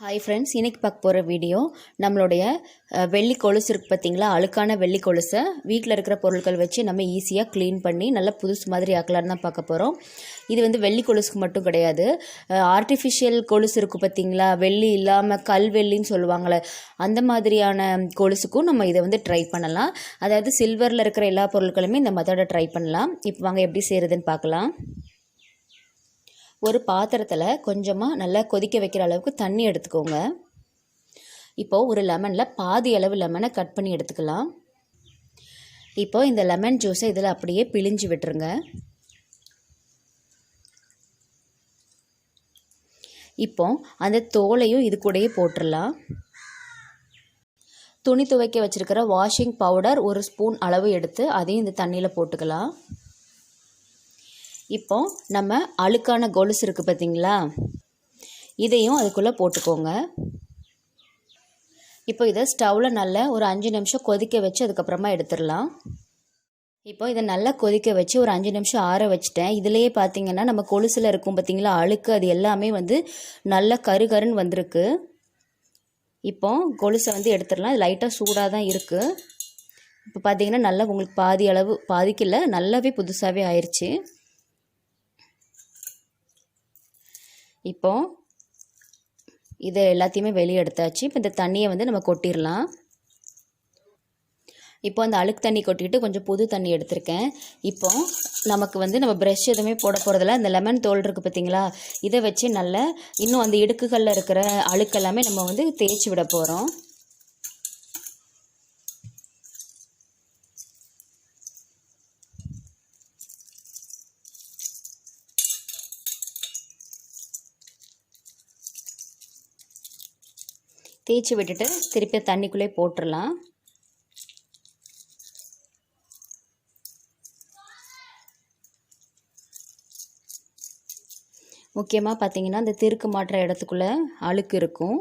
Hi friends, இன்றைக்கி பார்க்க போகிற வீடியோ நம்மளுடைய வெள்ளி கொலுசு இருக்குது பார்த்தீங்களா. அழுக்கான வெள்ளி கொலுசை வீட்டில் இருக்கிற பொருட்கள் வச்சு நம்ம ஈஸியாக க்ளீன் பண்ணி நல்லா புதுசு மாதிரி ஆக்கலான்னு தான் பார்க்க போகிறோம். இது வந்து வெள்ளி கொலுசுக்கு மட்டும் கிடையாது, ஆர்டிஃபிஷியல் கொலுசு இருக்குது பார்த்தீங்களா, வெள்ளி இல்லாமல் கல்வெள்ளின்னு சொல்லுவாங்களே, அந்த மாதிரியான கொலுசுக்கும் நம்ம இதை வந்து ட்ரை பண்ணலாம். அதாவது சில்வரில் இருக்கிற எல்லா பொருட்களுமே இந்த மெத்தடை ட்ரை பண்ணலாம். இப்போ வாங்க எப்படி செய்கிறதுன்னு பார்க்கலாம். ஒரு பாத்திரத்தில் கொஞ்சமாக நல்லா கொதிக்க வைக்கிற அளவுக்கு தண்ணி எடுத்துக்கோங்க. இப்போது ஒரு லெமனில் பாதி அளவு லெமனை கட் பண்ணி எடுத்துக்கலாம். இப்போது இந்த லெமன் ஜூஸை இதில் அப்படியே பிழிஞ்சு விட்டுருங்க. இப்போ அந்த தோலையும் இது கூடயே போட்டுடலாம். துணி துவைக்க வச்சுருக்கிற வாஷிங் பவுடர் 1 ஸ்பூன் அளவு எடுத்து அதையும் இந்த தண்ணியில் போட்டுக்கலாம். இப்போ நம்ம அழுக்கான கொலுசு இருக்குது பார்த்தீங்களா, இதையும் அதுக்குள்ளே போட்டுக்கோங்க. இப்போ இதை ஸ்டவ்வில் நல்லா ஒரு 5 நிமிஷம் கொதிக்க வச்சு அதுக்கப்புறமா எடுத்துடலாம். இப்போ இதை நல்லா கொதிக்க வச்சு ஒரு 5 நிமிஷம் ஆற வச்சுட்டேன். இதிலேயே பார்த்தீங்கன்னா நம்ம கொலுசில் இருக்கும் பார்த்தீங்களா அழுக்கு, அது எல்லாமே வந்து நல்லா கருன்னு வந்திருக்கு. இப்போ கொலுசை வந்து எடுத்துடலாம். இது லைட்டாக சூடாக தான் இருக்குது. இப்போ பார்த்தீங்கன்னா நல்லா உங்களுக்கு பாதி அளவு, பாதிக்கல, நல்லாவே புதுசாகவே ஆயிடுச்சு. இப்போ இதை எல்லாத்தையுமே வெளியே எடுத்தாச்சு. இப்போ இந்த தண்ணியை வந்து நம்ம கொட்டிடலாம். இப்போ அந்த அழுக்கு தண்ணி கொட்டிட்டு கொஞ்சம் புது தண்ணி எடுத்திருக்கேன். இப்போ நமக்கு வந்து நம்ம ப்ரஷ் எதுவுமே போட போகிறதில்ல. இந்த லெமன் தோல் இருக்குது பார்த்தீங்களா, இதை வச்சு நல்லா இன்னும் அந்த இடுக்குகளில் இருக்கிற அழுக்கெல்லாமே நம்ம வந்து தேய்ச்சி விட போகிறோம். தேய்ச்சி விட்டுட்டு திருப்பி தண்ணிக்குள்ளே போட்டுடலாம். முக்கியமாக பார்த்தீங்கன்னா இந்த திருக்கு மாட்டுற இடத்துக்குள்ளே அழுக்கு இருக்கும்.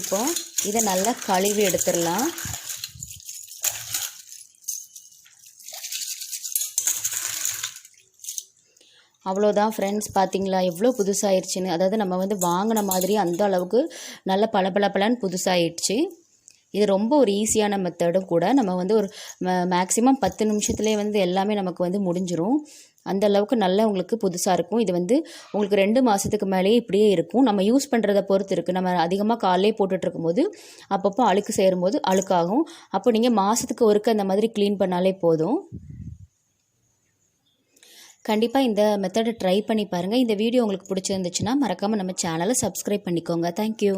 இப்போ இதை நல்லா கழுவி எடுத்துடலாம். அவ்வளோதான் ஃப்ரெண்ட்ஸ், பார்த்தீங்களா எவ்வளோ புதுசாகிடுச்சின்னு. அதாவது நம்ம வந்து வாங்கின மாதிரி அந்த அளவுக்கு நல்ல பளபளன்னு புதுசாகிடுச்சு. இது ரொம்ப ஒரு ஈஸியான மெத்தடும் கூட. நம்ம வந்து ஒரு மேக்ஸிமம் 10 நிமிஷத்துலேயே வந்து எல்லாமே நமக்கு வந்து முடிஞ்சிடும். அந்த அளவுக்கு நல்லா உங்களுக்கு புதுசாக இருக்கும். இது வந்து உங்களுக்கு 2 மாதத்துக்கு மேலேயே இப்படியே இருக்கும். நம்ம யூஸ் பண்ணுறதை பொறுத்து இருக்குது. நம்ம அதிகமாக காலையே போட்டுட்ருக்கும்போது அப்பப்போ அழுக்கு சேரும்போது அழுக்காகும். அப்போ நீங்கள் மாதத்துக்கு ஒருக்க அந்த மாதிரி க்ளீன் பண்ணாலே போதும். கண்டிப்பாக இந்த மெத்தடை ட்ரை பண்ணி பாருங்கள். இந்த வீடியோ உங்களுக்கு பிடிச்சிருந்துச்சுன்னா மறக்காமல் நம்ம சேனலை சப்ஸ்கிரைப் பண்ணிக்கோங்க. தேங்க்யூ.